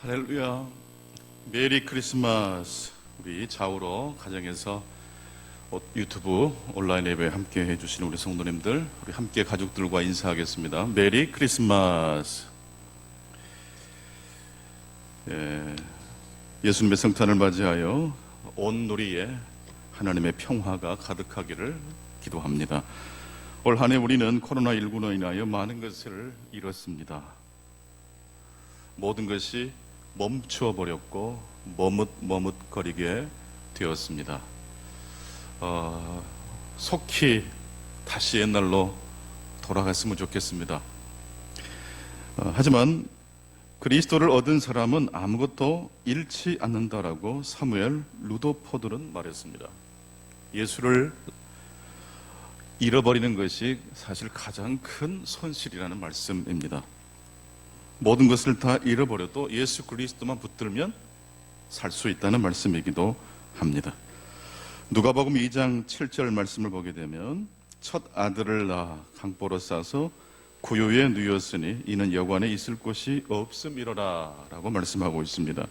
할렐루야. 메리 크리스마스. 우리 좌우로 가정에서 유튜브 온라인 예배 함께 해주시는 우리 성도님들, 우리 함께 가족들과 인사하겠습니다. 메리 크리스마스. 예수님의 성탄을 맞이하여 온 누리에 하나님의 평화가 가득하기를 기도합니다. 올 한 해 우리는 코로나19로 인하여 많은 것을 잃었습니다. 모든 것이 멈추어 버렸고 머뭇머뭇거리게 되었습니다. 속히 다시 옛날로 돌아갔으면 좋겠습니다. 하지만 그리스도를 얻은 사람은 아무것도 잃지 않는다라고 사무엘 루도포들은 말했습니다. 예수를 잃어버리는 것이 사실 가장 큰 손실이라는 말씀입니다. 모든 것을 다 잃어버려도 예수 그리스도만 붙들면 살 수 있다는 말씀이기도 합니다. 누가복음 2장 7절 말씀을 보게 되면 첫 아들을 낳아 강보로 싸서 구유에 누웠으니 이는 여관에 있을 곳이 없음이로라 라고 말씀하고 있습니다.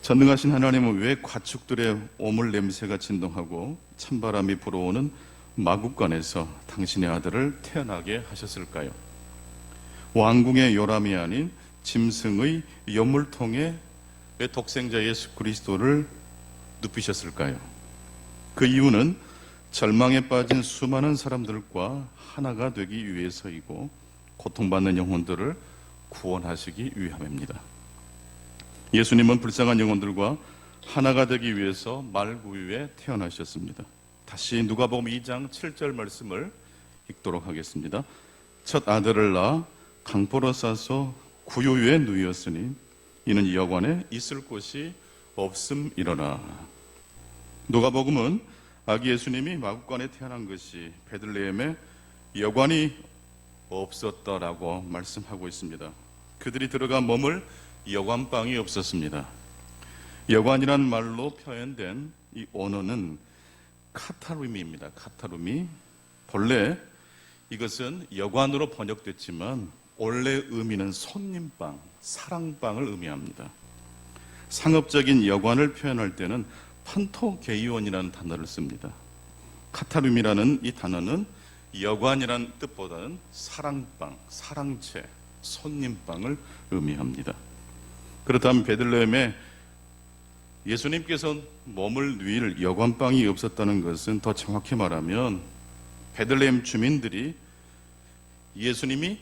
전능하신 하나님은 왜 가축들의 오물 냄새가 진동하고 찬바람이 불어오는 마국간에서 당신의 아들을 태어나게 하셨을까요? 왕궁의 요람이 아닌 짐승의 여물통에 왜 독생자 예수 그리스도를 눕히셨을까요? 그 이유는 절망에 빠진 수많은 사람들과 하나가 되기 위해서이고 고통받는 영혼들을 구원하시기 위함입니다. 예수님은 불쌍한 영혼들과 하나가 되기 위해서 말구유에 태어나셨습니다. 다시 누가복음 2장 7절 말씀을 읽도록 하겠습니다. 첫 아들을 낳아 강보로 싸서 구유 위에 누웠으니 이는 여관에 있을 곳이 없음이로라. 누가복음은 아기 예수님이 마국간에 태어난 것이 베들레헴에 여관이 없었다라고 말씀하고 있습니다. 그들이 들어가 머물 여관방이 없었습니다. 여관이란 말로 표현된 이 언어는 카타루미입니다. 카타루미. 본래 이것은 여관으로 번역됐지만 원래 의미는 손님방, 사랑방을 의미합니다. 상업적인 여관을 표현할 때는 판토게이온이라는 단어를 씁니다. 카타룸이라는 이 단어는 여관이라는 뜻보다는 사랑방, 사랑채, 손님방을 의미합니다. 그렇다면 베들레헴에 예수님께서 머물 누일 여관방이 없었다는 것은 더 정확히 말하면 베들레헴 주민들이 예수님이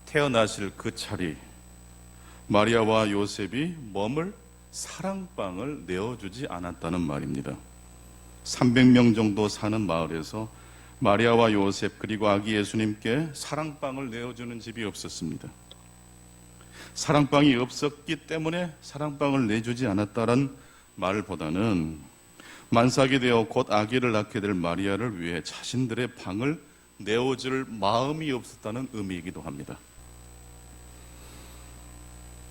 태어나실 그 자리, 마리아와 요셉이 머물 사랑방을 내어주지 않았다는 말입니다. 300명 정도 사는 마을에서 마리아와 요셉 그리고 아기 예수님께 사랑방을 내어주는 집이 없었습니다. 사랑방이 없었기 때문에 사랑방을 내주지 않았다는 말보다는 만삭이 되어 곧 아기를 낳게 될 마리아를 위해 자신들의 방을 내어줄 마음이 없었다는 의미이기도 합니다.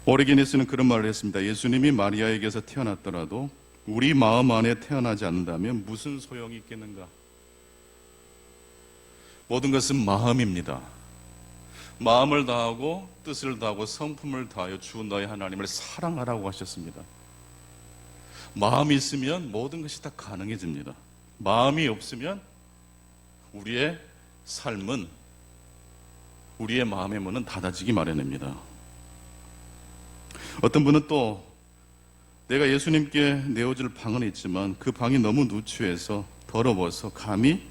오리게네스는 그런 말을 했습니다. 예수님이 마리아에게서 태어났더라도 우리 마음 안에 태어나지 않는다면 무슨 소용이 있겠는가? 모든 것은 마음입니다. 마음을 다하고 뜻을 다하고 성품을 다하여 주 너의 하나님을 사랑하라고 하셨습니다. 마음이 있으면 모든 것이 다 가능해집니다. 마음이 없으면 우리의 삶은 우리의 마음의 문은 닫아지기 마련입니다. 어떤 분은 또 내가 예수님께 내어줄 방은 있지만 그 방이 너무 누추해서 더러워서 감히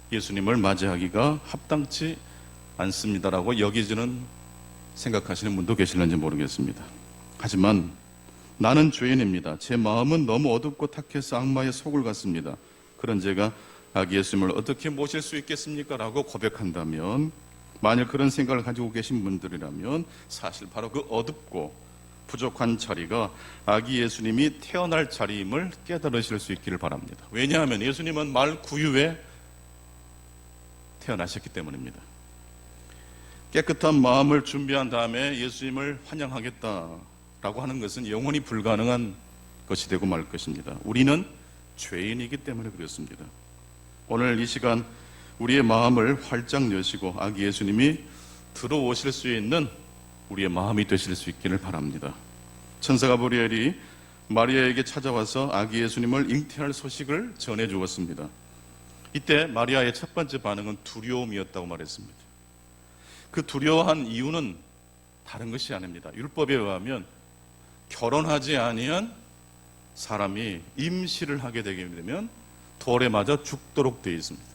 예수님을 맞이하기가 합당치 않습니다라고 생각하시는 분도 계실는지 모르겠습니다. 하지만 나는 죄인입니다. 제 마음은 너무 어둡고 탁해서 악마의 속을 같습니다. 그런 제가 아기 예수님을 어떻게 모실 수 있겠습니까? 라고 고백한다면, 만일 그런 생각을 가지고 계신 분들이라면 사실 바로 그 어둡고 부족한 자리가 아기 예수님이 태어날 자리임을 깨달으실 수 있기를 바랍니다. 왜냐하면 예수님은 말 구유에 태어나셨기 때문입니다. 깨끗한 마음을 준비한 다음에 예수님을 환영하겠다라고 하는 것은 영원히 불가능한 것이 되고 말 것입니다. 우리는 죄인이기 때문에 그렇습니다. 오늘 이 시간 우리의 마음을 활짝 여시고 아기 예수님이 들어오실 수 있는 우리의 마음이 되실 수 있기를 바랍니다. 천사 가브리엘이 마리아에게 찾아와서 아기 예수님을 잉태할 소식을 전해 주었습니다. 이때 마리아의 첫 번째 반응은 두려움이었다고 말했습니다. 그 두려워한 이유는 다른 것이 아닙니다. 율법에 의하면 결혼하지 아니한 사람이 임시를 하게 되게 되면 돌에 맞아 죽도록 되어 있습니다.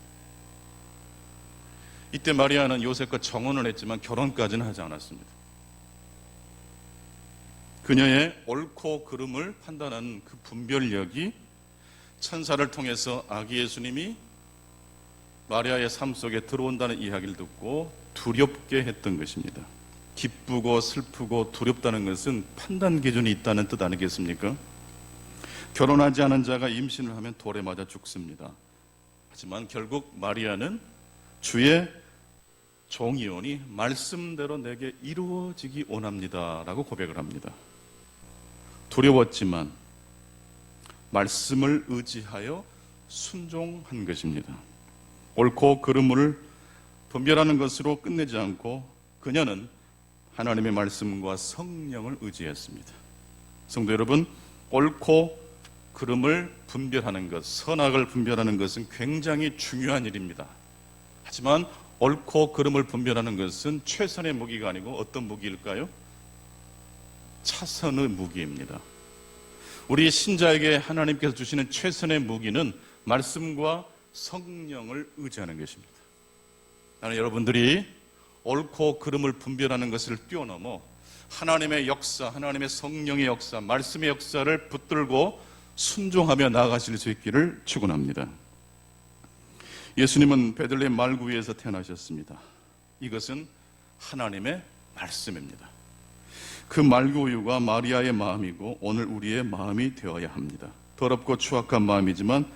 이때 마리아는 요셉과 정혼을 했지만 결혼까지는 하지 않았습니다. 그녀의 옳고 그름을 판단하는 그 분별력이 천사를 통해서 아기 예수님이 마리아의 삶 속에 들어온다는 이야기를 듣고 두렵게 했던 것입니다. 기쁘고 슬프고 두렵다는 것은 판단 기준이 있다는 뜻 아니겠습니까? 결혼하지 않은 자가 임신을 하면 돌에 맞아 죽습니다. 하지만 결국 마리아는 주의 종이오니 말씀대로 내게 이루어지기 원합니다 라고 고백을 합니다. 두려웠지만 말씀을 의지하여 순종한 것입니다. 옳고 그름을 분별하는 것으로 끝내지 않고 그녀는 하나님의 말씀과 성령을 의지했습니다. 성도 여러분, 옳고 그름을 분별하는 것, 선악을 분별하는 것은 굉장히 중요한 일입니다. 하지만 옳고 그름을 분별하는 것은 최선의 무기가 아니고 어떤 무기일까요? 차선의 무기입니다. 우리 신자에게 하나님께서 주시는 최선의 무기는 말씀과 성령을 의지하는 것입니다. 나는 여러분들이 옳고 그름을 분별하는 것을 뛰어넘어 하나님의 역사, 하나님의 성령의 역사, 말씀의 역사를 붙들고 순종하며 나아가실 수 있기를 축원합니다. 예수님은 베들레헴 말구유에서 태어나셨습니다. 이것은 하나님의 말씀입니다. 그 말구유가 마리아의 마음이고 오늘 우리의 마음이 되어야 합니다. 더럽고 추악한 마음이지만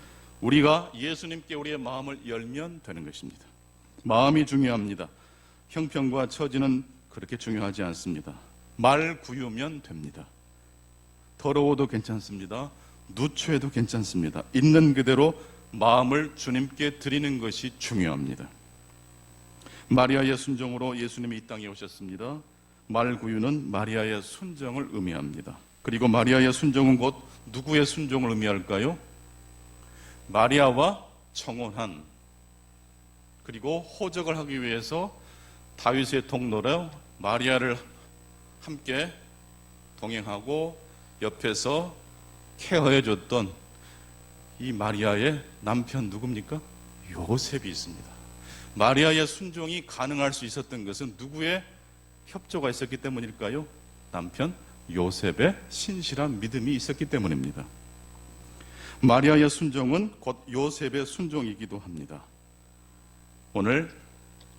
우리가 예수님께 우리의 마음을 열면 되는 것입니다. 마음이 중요합니다. 형편과 처지는 그렇게 중요하지 않습니다. 말구유면 됩니다. 더러워도 괜찮습니다. 누추해도 괜찮습니다. 있는 그대로 마음을 주님께 드리는 것이 중요합니다. 마리아의 순종으로 예수님이 이 땅에 오셨습니다. 말구유는 마리아의 순종을 의미합니다. 그리고 마리아의 순종은 곧 누구의 순종을 의미할까요? 마리아와 청혼한, 그리고 호적을 하기 위해서 다윗의 동료로 마리아를 함께 동행하고 옆에서 케어해 줬던 이 마리아의 남편 누굽니까? 요셉이 있습니다. 마리아의 순종이 가능할 수 있었던 것은 누구의 협조가 있었기 때문일까요? 남편 요셉의 신실한 믿음이 있었기 때문입니다. 마리아의 순종은 곧 요셉의 순종이기도 합니다. 오늘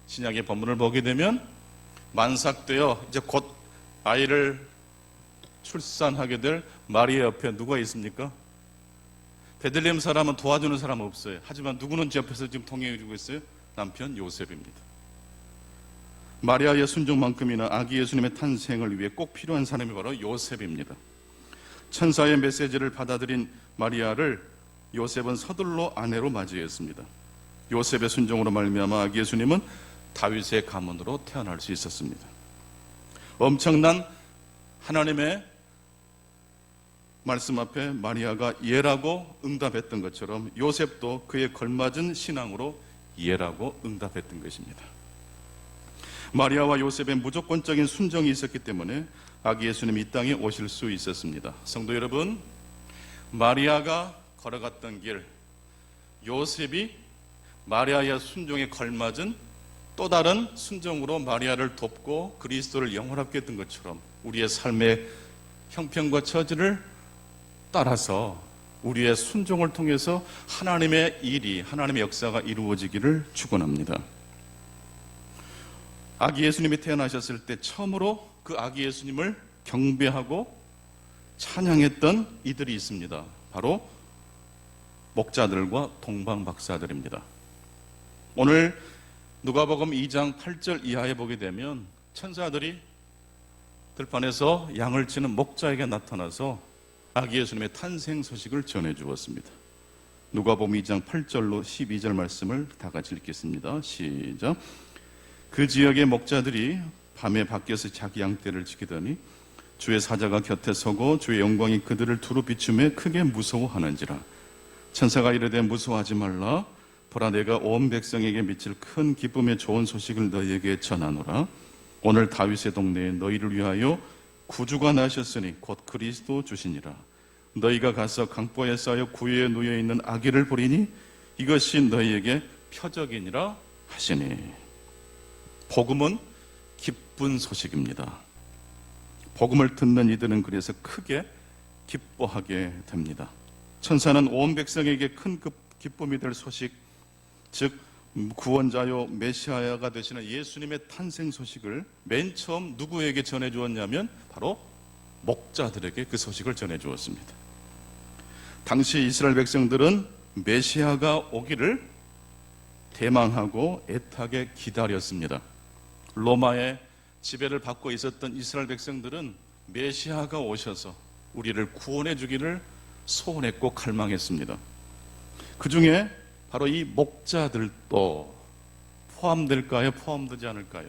신약의 본문을 보게 되면 만삭되어 이제 곧 아이를 출산하게 될 마리아 옆에 누가 있습니까? 베들레헴 사람은 도와주는 사람 없어요. 하지만 누구는 옆에서 지금 동행해주고 있어요? 남편 요셉입니다. 마리아의 순종만큼이나 아기 예수님의 탄생을 위해 꼭 필요한 사람이 바로 요셉입니다. 천사의 메시지를 받아들인 마리아를 요셉은 서둘러 아내로 맞이했습니다. 요셉의 순종으로 말미암아 아기 예수님은 다윗의 가문으로 태어날 수 있었습니다. 엄청난 하나님의 말씀 앞에 마리아가 예라고 응답했던 것처럼 요셉도 그에 걸맞은 신앙으로 예라고 응답했던 것입니다. 마리아와 요셉의 무조건적인 순종이 있었기 때문에 아기 예수님이 이 땅에 오실 수 있었습니다. 성도 여러분, 마리아가 걸어갔던 길, 요셉이 마리아의 순종에 걸맞은 또 다른 순종으로 마리아를 돕고 그리스도를 영원하게 했던 것처럼 우리의 삶의 형편과 처지를 따라서 우리의 순종을 통해서 하나님의 일이, 하나님의 역사가 이루어지기를 축원합니다. 아기 예수님이 태어나셨을 때 처음으로 그 아기 예수님을 경배하고 찬양했던 이들이 있습니다. 바로 목자들과 동방박사들입니다. 오늘 누가복음 2장 8절 이하에 보게 되면 천사들이 들판에서 양을 치는 목자에게 나타나서 아기 예수님의 탄생 소식을 전해 주었습니다. 누가복음 2장 8절로 12절 말씀을 다 같이 읽겠습니다. 시작. 그 지역의 목자들이 밤에 밖에서 자기 양떼를 지키더니 주의 사자가 곁에 서고 주의 영광이 그들을 두루 비추매 크게 무서워하는지라. 천사가 이르되 무서워하지 말라. 보라 내가 온 백성에게 미칠 큰 기쁨의 좋은 소식을 너희에게 전하노라. 오늘 다윗의 동네에 너희를 위하여 구주가 나셨으니 곧 그리스도 주시니라. 너희가 가서 강보에 쌓여 구유에 누워 있는 아기를 보리니 이것이 너희에게 표적이니라 하시니. 복음은 기쁜 소식입니다. 복음을 듣는 이들은 그래서 크게 기뻐하게 됩니다. 천사는 온 백성에게 큰 기쁨이 될 소식, 즉 구원자요 메시아가 되시는 예수님의 탄생 소식을 맨 처음 누구에게 전해주었냐면 바로 목자들에게 그 소식을 전해주었습니다. 당시 이스라엘 백성들은 메시아가 오기를 대망하고 애타게 기다렸습니다. 로마의 지배를 받고 있었던 이스라엘 백성들은 메시아가 오셔서 우리를 구원해 주기를 소원했고 갈망했습니다. 그 중에 바로 이 목자들도 포함될까요? 포함되지 않을까요?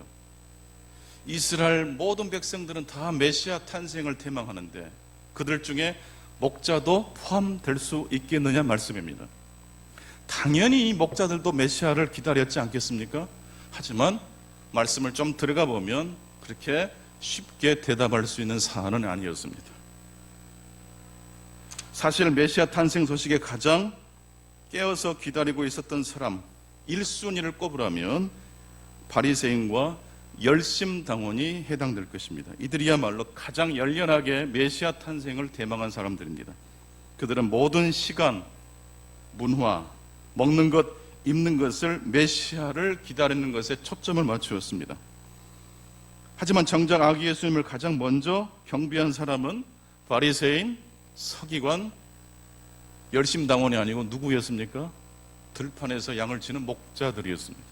이스라엘 모든 백성들은 다 메시아 탄생을 대망하는데 그들 중에 목자도 포함될 수 있겠느냐 말씀입니다. 당연히 이 목자들도 메시아를 기다렸지 않겠습니까? 하지만 말씀을 좀 들어가 보면 그렇게 쉽게 대답할 수 있는 사안은 아니었습니다. 사실 메시아 탄생 소식에 가장 깨어서 기다리고 있었던 사람 1순위를 꼽으라면 바리새인과 열심당원이 해당될 것입니다. 이들이야말로 가장 열렬하게 메시아 탄생을 대망한 사람들입니다. 그들은 모든 시간, 문화, 먹는 것, 입는 것을 메시아를 기다리는 것에 초점을 맞추었습니다. 하지만 정작 아기 예수님을 가장 먼저 경배한 사람은 바리새인, 서기관, 열심당원이 아니고 누구였습니까? 들판에서 양을 치는 목자들이었습니다.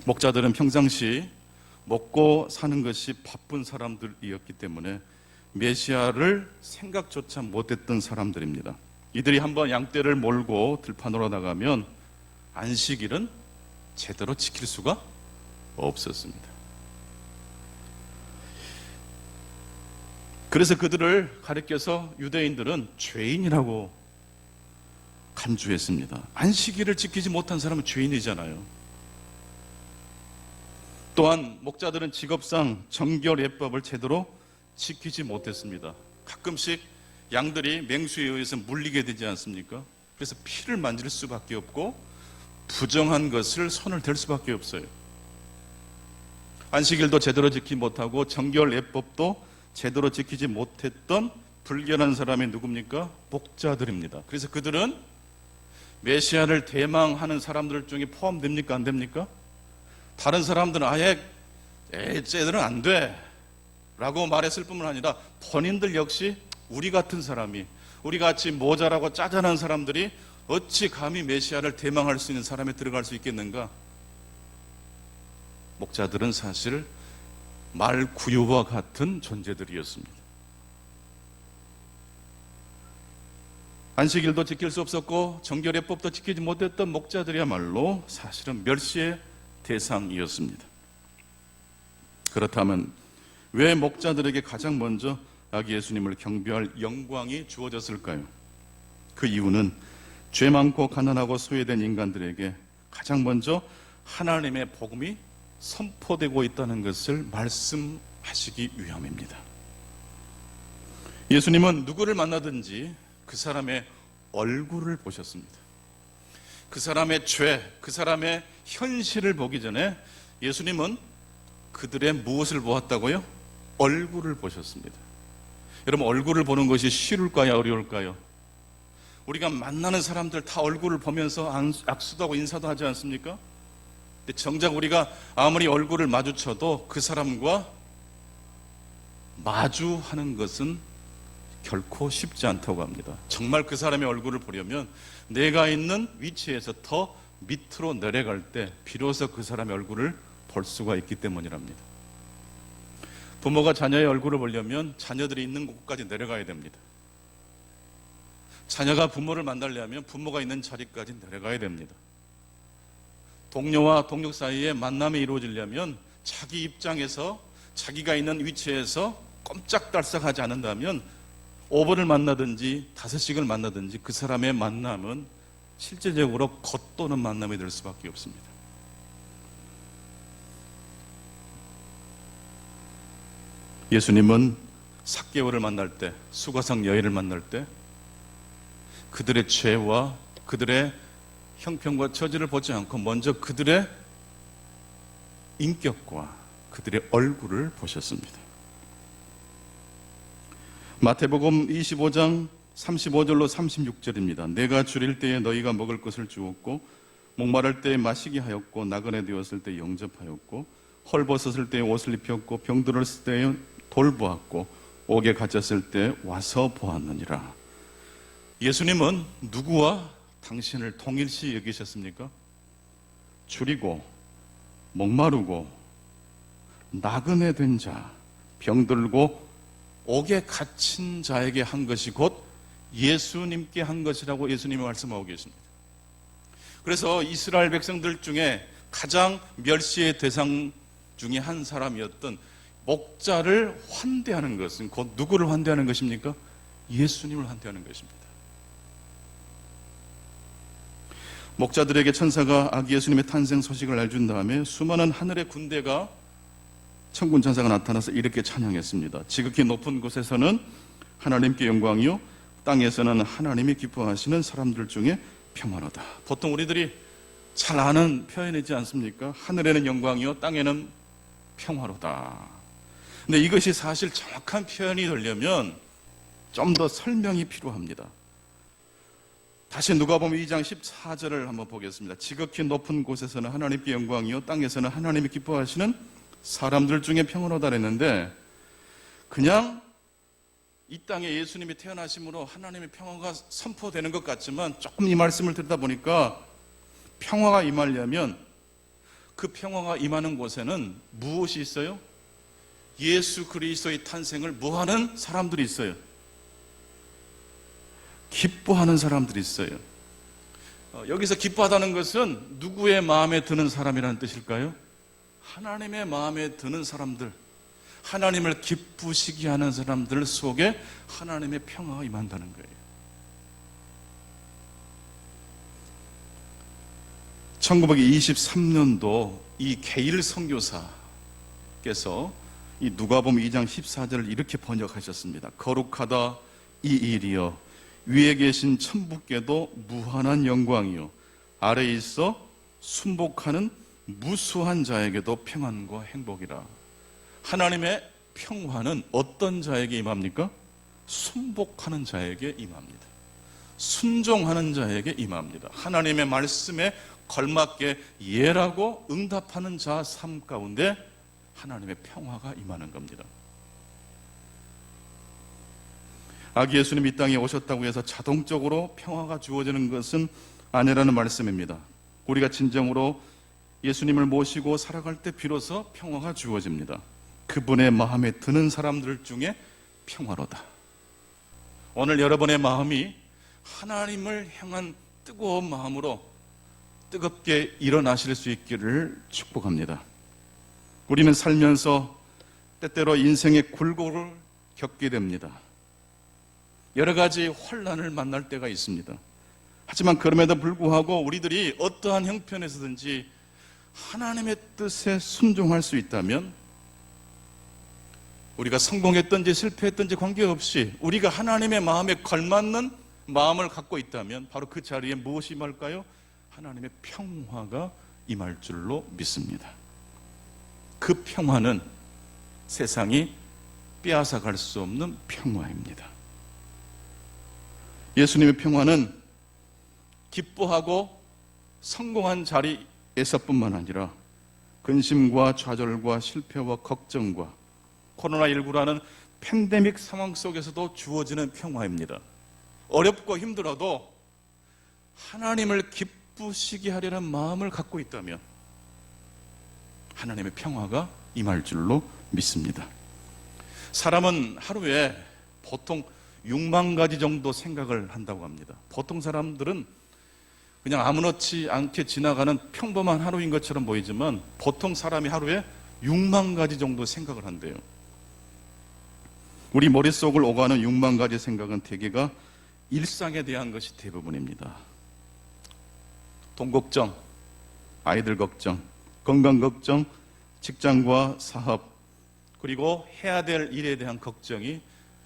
목자들은 평상시 먹고 사는 것이 바쁜 사람들이었기 때문에 메시아를 생각조차 못했던 사람들입니다. 이들이 한번 양떼를 몰고 들판으로 나가면 안식일은 제대로 지킬 수가 없었습니다. 그래서 그들을 가리켜서 유대인들은 죄인이라고 간주했습니다. 안식일을 지키지 못한 사람은 죄인이잖아요. 또한 목자들은 직업상 정결예법을 제대로 지키지 못했습니다. 가끔씩 양들이 맹수에 의해서 물리게 되지 않습니까? 그래서 피를 만질 수밖에 없고 부정한 것을 손을 댈 수밖에 없어요. 안식일도 제대로 지키지 못하고 정결예법도 제대로 지키지 못했던 불결한 사람이 누굽니까? 목자들입니다. 그래서 그들은 메시아를 대망하는 사람들 중에 포함됩니까? 안 됩니까? 다른 사람들은 아예 쟤들은 안 돼 라고 말했을 뿐만 아니라 본인들 역시 우리 같은 사람이, 우리 같이 모자라고 짜잔한 사람들이 어찌 감히 메시아를 대망할 수 있는 사람에 들어갈 수 있겠는가? 목자들은 사실 말구유와 같은 존재들이었습니다. 안식일도 지킬 수 없었고 정결예법도 지키지 못했던 목자들이야말로 사실은 멸시의 대상이었습니다. 그렇다면 왜 목자들에게 가장 먼저 아기 예수님을 경배할 영광이 주어졌을까요? 그 이유는 죄 많고 가난하고 소외된 인간들에게 가장 먼저 하나님의 복음이 선포되고 있다는 것을 말씀하시기 위함입니다. 예수님은 누구를 만나든지 그 사람의 얼굴을 보셨습니다. 그 사람의 죄, 그 사람의 현실을 보기 전에 예수님은 그들의 무엇을 보았다고요? 얼굴을 보셨습니다. 여러분, 얼굴을 보는 것이 쉬울까요? 어려울까요? 우리가 만나는 사람들 다 얼굴을 보면서 악수도 하고 인사도 하지 않습니까? 근데 정작 우리가 아무리 얼굴을 마주쳐도 그 사람과 마주하는 것은 결코 쉽지 않다고 합니다. 정말 그 사람의 얼굴을 보려면 내가 있는 위치에서 더 밑으로 내려갈 때 비로소 그 사람의 얼굴을 볼 수가 있기 때문이랍니다. 부모가 자녀의 얼굴을 보려면 자녀들이 있는 곳까지 내려가야 됩니다. 자녀가 부모를 만나려면 부모가 있는 자리까지 내려가야 됩니다. 동료와 동료 사이에 만남이 이루어지려면 자기 입장에서 자기가 있는 위치에서 꼼짝달싹하지 않는다면 5번을 만나든지 5씩을 만나든지 그 사람의 만남은 실제적으로 겉도는 만남이 될 수밖에 없습니다. 예수님은 삭개오를 만날 때, 수가성 여인을 만날 때 그들의 죄와 그들의 형편과 처지를 보지 않고 먼저 그들의 인격과 그들의 얼굴을 보셨습니다. 마태복음 25장 35절로 36절입니다. 내가 줄일 때에 너희가 먹을 것을 주었고 목마를 때에 마시게 하였고 나그네 되었을 때 영접하였고 헐벗었을 때에 옷을 입혔고 병들었을 때에 돌보았고 옥에 갇혔을 때 와서 보았느니라. 예수님은 누구와 당신을 동일시 여기셨습니까? 줄이고 목마르고 나그네 된 자, 병들고 옥에 갇힌 자에게 한 것이 곧 예수님께 한 것이라고 예수님이 말씀하고 계십니다. 그래서 이스라엘 백성들 중에 가장 멸시의 대상 중에 한 사람이었던 목자를 환대하는 것은 곧 누구를 환대하는 것입니까? 예수님을 환대하는 것입니다. 목자들에게 천사가 아기 예수님의 탄생 소식을 알려준 다음에 수많은 하늘의 군대가 천군 천사가 나타나서 이렇게 찬양했습니다. 지극히 높은 곳에서는 하나님께 영광이요 땅에서는 하나님이 기뻐하시는 사람들 중에 평화로다. 보통 우리들이 잘 아는 표현이지 않습니까? 하늘에는 영광이요 땅에는 평화로다. 근데 이것이 사실 정확한 표현이 되려면 좀 더 설명이 필요합니다. 다시 누가복음 2장 14절을 한번 보겠습니다. 지극히 높은 곳에서는 하나님께 영광이요 땅에서는 하나님이 기뻐하시는 사람들 중에 평화로다 그랬는데 그냥 이 땅에 예수님이 태어나심으로 하나님의 평화가 선포되는 것 같지만 조금 이 말씀을 듣다 보니까 평화가 임하려면 그 평화가 임하는 곳에는 무엇이 있어요? 예수 그리스도의 탄생을 뭐하는 사람들이 있어요? 기뻐하는 사람들이 있어요. 여기서 기뻐하다는 것은 누구의 마음에 드는 사람이라는 뜻일까요? 하나님의 마음에 드는 사람들, 하나님을 기쁘시게 하는 사람들 속에 하나님의 평화가 임한다는 거예요. 1923년도 이 게일 선교사께서 이 누가복음 2장 14절을 이렇게 번역하셨습니다. 거룩하다 이 일이여 위에 계신 천부께도 무한한 영광이요 아래에 있어 순복하는 무수한 자에게도 평안과 행복이라. 하나님의 평화는 어떤 자에게 임합니까? 순복하는 자에게 임합니다. 순종하는 자에게 임합니다. 하나님의 말씀에 걸맞게 예라고 응답하는 자 삶 가운데 하나님의 평화가 임하는 겁니다. 아기 예수님이 이 땅에 오셨다고 해서 자동적으로 평화가 주어지는 것은 아니라는 말씀입니다. 우리가 진정으로 예수님을 모시고 살아갈 때 비로소 평화가 주어집니다. 그분의 마음에 드는 사람들 중에 평화로다. 오늘 여러분의 마음이 하나님을 향한 뜨거운 마음으로 뜨겁게 일어나실 수 있기를 축복합니다. 우리는 살면서 때때로 인생의 굴곡을 겪게 됩니다. 여러 가지 환난을 만날 때가 있습니다. 하지만 그럼에도 불구하고 우리들이 어떠한 형편에서든지 하나님의 뜻에 순종할 수 있다면 우리가 성공했든지 실패했든지 관계없이 우리가 하나님의 마음에 걸맞는 마음을 갖고 있다면 바로 그 자리에 무엇이 임할까요? 하나님의 평화가 임할 줄로 믿습니다. 그 평화는 세상이 빼앗아갈 수 없는 평화입니다. 예수님의 평화는 기뻐하고 성공한 자리에서뿐만 아니라 근심과 좌절과 실패와 걱정과 코로나19라는 팬데믹 상황 속에서도 주어지는 평화입니다. 어렵고 힘들어도 하나님을 기쁘시게 하려는 마음을 갖고 있다면 하나님의 평화가 임할 줄로 믿습니다. 사람은 하루에 보통 6만 가지 정도 생각을 한다고 합니다. 보통 사람들은 그냥 아무렇지 않게 지나가는 평범한 하루인 것처럼 보이지만 보통 사람이 하루에 6만 가지 정도 생각을 한대요. 우리 머릿속을 오가는 6만 가지 생각은 대개가 일상에 대한 것이 대부분입니다. 돈 걱정, 아이들 걱정, 건강 걱정, 직장과 사업, 그리고 해야 될 일에 대한 걱정이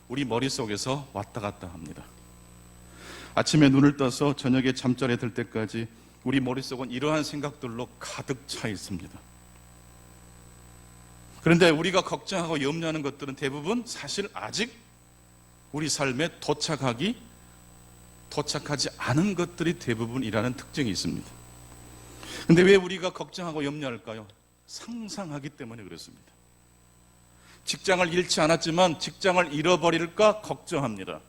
우리 머릿속에서 왔다 갔다 합니다. 아침에 눈을 떠서 저녁에 잠자리에 들 때까지 우리 머릿속은 이러한 생각들로 가득 차 있습니다. 그런데 우리가 걱정하고 염려하는 것들은 대부분 사실 아직 우리 삶에 도착하지 않은 것들이 대부분이라는 특징이 있습니다. 그런데 왜 우리가 걱정하고 염려할까요? 상상하기 때문에 그렇습니다. 직장을 잃지 않았지만 직장을 잃어버릴까 걱정합니다.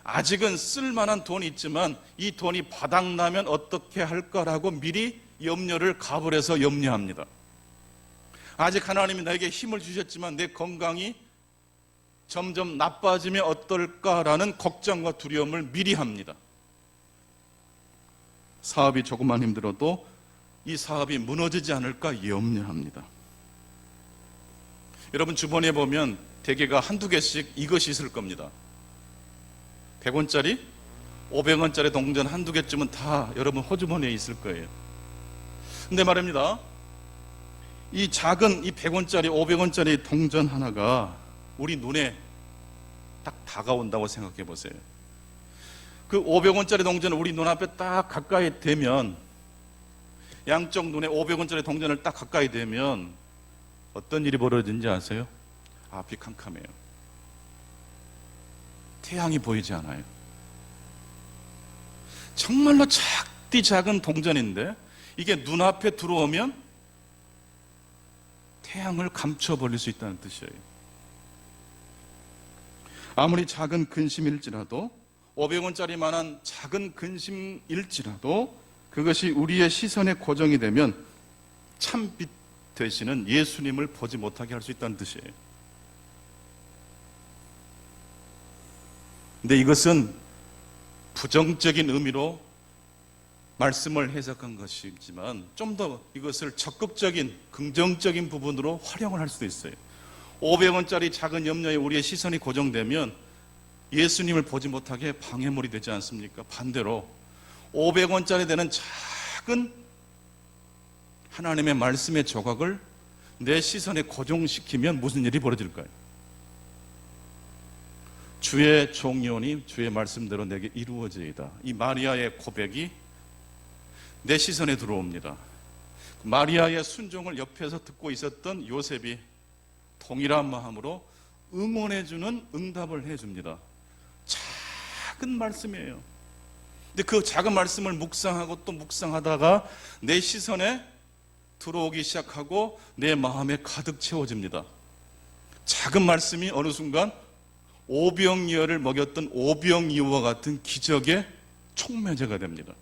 아직은 쓸만한 돈이 있지만 이 돈이 바닥나면 어떻게 할까라고 미리 염려를 가불해서 염려합니다. 아직 하나님이 나에게 힘을 주셨지만 내 건강이 점점 나빠지면 어떨까라는 걱정과 두려움을 미리 합니다. 사업이 조금만 힘들어도 이 사업이 무너지지 않을까 염려합니다. 여러분 주변에 보면 대개가 한두 개씩 이것이 있을 겁니다. 100원짜리, 500원짜리 동전 한두 개쯤은 다 여러분 호주머니에 있을 거예요. 근데 말입니다. 이 작은 이 100원짜리, 500원짜리 동전 하나가 우리 눈에 딱 다가온다고 생각해 보세요. 그 500원짜리 동전을 우리 눈앞에 딱 가까이 대면, 양쪽 눈에 500원짜리 동전을 딱 가까이 대면 어떤 일이 벌어지는지 아세요? 앞이 캄캄해요. 태양이 보이지 않아요. 정말로 작디 작은 동전인데 이게 눈앞에 들어오면 태양을 감춰버릴 수 있다는 뜻이에요. 아무리 작은 근심일지라도 500원짜리만한 작은 근심일지라도 그것이 우리의 시선에 고정이 되면 참빛 되시는 예수님을 보지 못하게 할 수 있다는 뜻이에요. 근데 이것은 부정적인 의미로 말씀을 해석한 것이지만 좀 더 이것을 적극적인 긍정적인 부분으로 활용을 할 수도 있어요. 500원짜리 작은 염려에 우리의 시선이 고정되면 예수님을 보지 못하게 방해물이 되지 않습니까? 반대로 500원짜리 되는 작은 하나님의 말씀의 조각을 내 시선에 고정시키면 무슨 일이 벌어질까요? 주의 종이오니 주의 말씀대로 내게 이루어지이다. 이 마리아의 고백이 내 시선에 들어옵니다. 마리아의 순종을 옆에서 듣고 있었던 요셉이 동일한 마음으로 응원해주는 응답을 해줍니다. 작은 말씀이에요. 근데 그 작은 말씀을 묵상하고 또 묵상하다가 내 시선에 들어오기 시작하고 내 마음에 가득 채워집니다. 작은 말씀이 어느 순간 오병이어를 먹였던 오병이어와 같은 기적의 촉매제가 됩니다.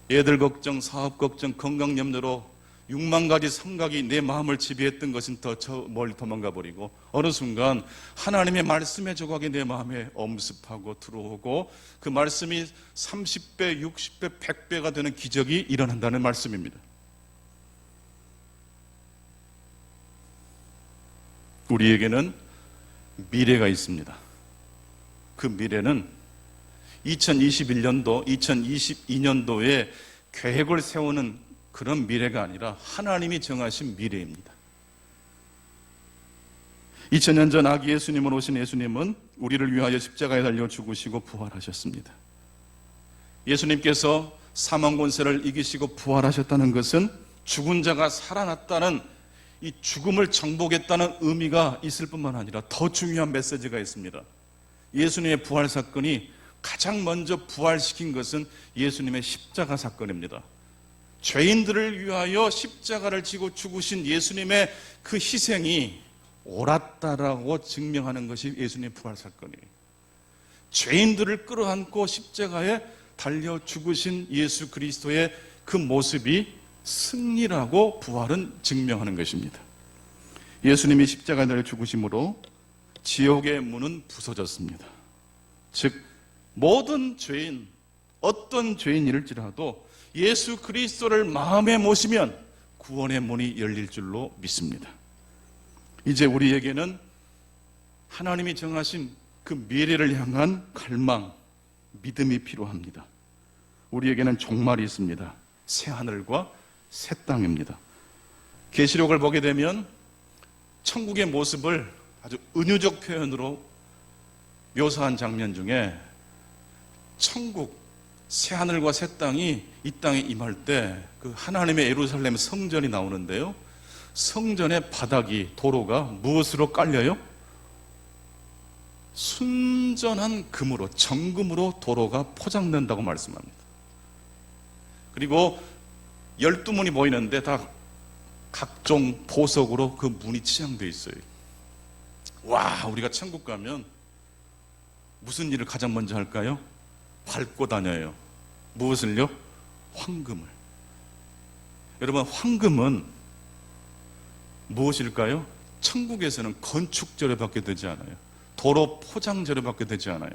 애들 걱정, 사업 걱정, 건강 염려로 6만 가지 생각이 내 마음을 지배했던 것은 더 멀리 도망가 버리고 어느 순간 하나님의 말씀의 조각이 내 마음에 엄습하고 들어오고 그 말씀이 30배, 60배, 100배가 되는 기적이 일어난다는 말씀입니다. 우리에게는 미래가 있습니다. 그 미래는 2021년도, 2022년도에 계획을 세우는 그런 미래가 아니라 하나님이 정하신 미래입니다. 2000년 전 아기 예수님으로 오신 예수님은 우리를 위하여 십자가에 달려 죽으시고 부활하셨습니다. 예수님께서 사망 권세를 이기시고 부활하셨다는 것은 죽은 자가 살아났다는 이 죽음을 정복했다는 의미가 있을 뿐만 아니라 더 중요한 메시지가 있습니다. 예수님의 부활 사건이 가장 먼저 부활시킨 것은 예수님의 십자가 사건입니다. 죄인들을 위하여 십자가를 지고 죽으신 예수님의 그 희생이 옳았다라고 증명하는 것이 예수님의 부활 사건이에요. 죄인들을 끌어안고 십자가에 달려 죽으신 예수 그리스도의 그 모습이 승리라고 부활은 증명하는 것입니다. 예수님이 십자가에 달려 죽으심으로 지옥의 문은 부서졌습니다. 즉 모든 죄인, 어떤 죄인일지라도 예수 그리스도를 마음에 모시면 구원의 문이 열릴 줄로 믿습니다. 이제 우리에게는 하나님이 정하신 그 미래를 향한 갈망, 믿음이 필요합니다. 우리에게는 종말이 있습니다. 새 하늘과 새 땅입니다. 계시록을 보게 되면 천국의 모습을 아주 은유적 표현으로 묘사한 장면 중에 천국, 새 하늘과 새 땅이 이 땅에 임할 때 그 하나님의 예루살렘 성전이 나오는데요. 성전의 바닥이, 도로가 무엇으로 깔려요? 순전한 금으로, 정금으로 도로가 포장된다고 말씀합니다. 그리고 12문이 보이는데 다 각종 보석으로 그 문이 치장되어 있어요. 와, 우리가 천국 가면 무슨 일을 가장 먼저 할까요? 밟고 다녀요. 무엇을요? 황금을. 여러분, 황금은 무엇일까요? 천국에서는 건축재로 받게 되지 않아요. 도로 포장재로 받게 되지 않아요.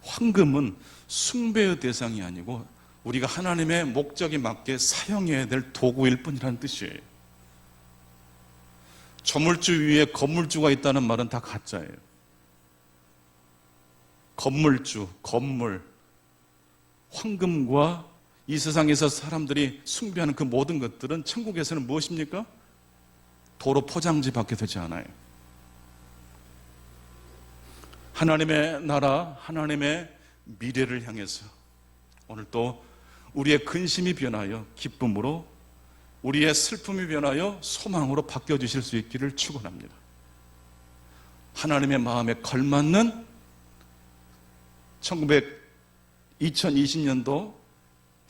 황금은 숭배의 대상이 아니고 우리가 하나님의 목적에 맞게 사용해야 될 도구일 뿐이라는 뜻이에요. 조물주 위에 건물주가 있다는 말은 다 가짜예요. 건물주, 건물, 황금과 이 세상에서 사람들이 숭배하는 그 모든 것들은 천국에서는 무엇입니까? 도로 포장지 받게 되지 않아요. 하나님의 나라, 하나님의 미래를 향해서 오늘 또 우리의 근심이 변하여 기쁨으로, 우리의 슬픔이 변하여 소망으로 바뀌어주실 수 있기를 축원합니다. 하나님의 마음에 걸맞는 2020년도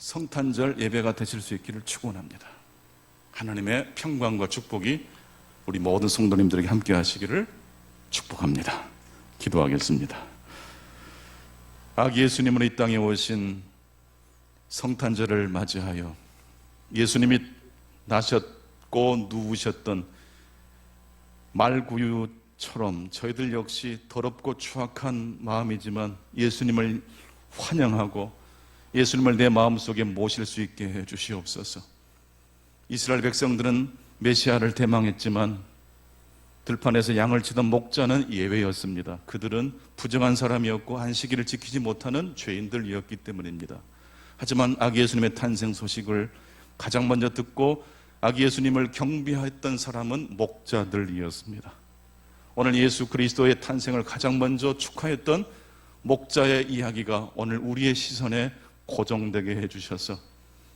성탄절 예배가 되실 수 있기를 축원합니다. 하나님의 평강과 축복이 우리 모든 성도님들에게 함께 하시기를 축복합니다. 기도하겠습니다. 아기 예수님은 이 땅에 오신 성탄절을 맞이하여 예수님이 나셨고 누우셨던 말구유처럼 저희들 역시 더럽고 추악한 마음이지만 예수님을 환영하고 예수님을 내 마음속에 모실 수 있게 해 주시옵소서. 이스라엘 백성들은 메시아를 대망했지만 들판에서 양을 치던 목자는 예외였습니다. 그들은 부정한 사람이었고 안식일을 지키지 못하는 죄인들이었기 때문입니다. 하지만 아기 예수님의 탄생 소식을 가장 먼저 듣고 아기 예수님을 경배했던 사람은 목자들이었습니다. 오늘 예수 그리스도의 탄생을 가장 먼저 축하했던 목자의 이야기가 오늘 우리의 시선에 고정되게 해주셔서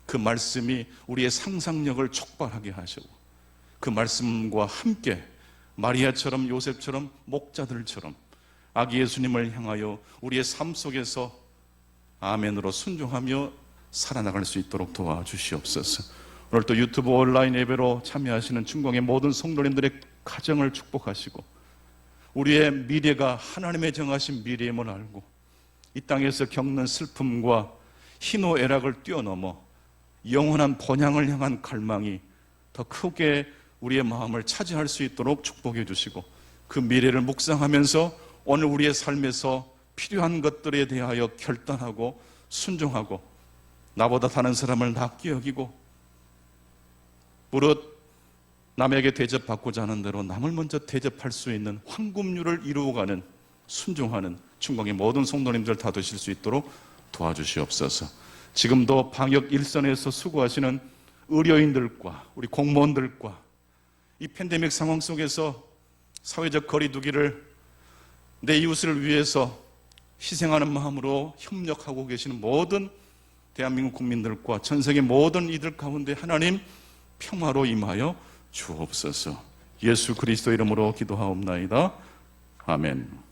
그 말씀이 우리의 상상력을 촉발하게 하시고 그 말씀과 함께 마리아처럼 요셉처럼 목자들처럼 아기 예수님을 향하여 우리의 삶 속에서 아멘으로 순종하며 살아나갈 수 있도록 도와주시옵소서. 오늘 또 유튜브 온라인 예배로 참여하시는 중공의 모든 성도님들의 가정을 축복하시고 우리의 미래가 하나님의 정하신 미래임을 알고 이 땅에서 겪는 슬픔과 희노애락을 뛰어넘어 영원한 본향을 향한 갈망이 더 크게 우리의 마음을 차지할 수 있도록 축복해 주시고 그 미래를 묵상하면서 오늘 우리의 삶에서 필요한 것들에 대하여 결단하고 순종하고 나보다 다른 사람을 낫게 여기고 무릇 남에게 대접받고자 하는 대로 남을 먼저 대접할 수 있는 황금률을 이루어가는 순종하는 충공의 모든 성도님들 다 되실 수 있도록 도와주시옵소서. 지금도 방역 일선에서 수고하시는 의료인들과 우리 공무원들과 이 팬데믹 상황 속에서 사회적 거리두기를 내 이웃을 위해서 희생하는 마음으로 협력하고 계시는 모든 대한민국 국민들과 전 세계 모든 이들 가운데 하나님 평화로 임하여 주옵소서. 예수 그리스도 이름으로 기도하옵나이다. 아멘.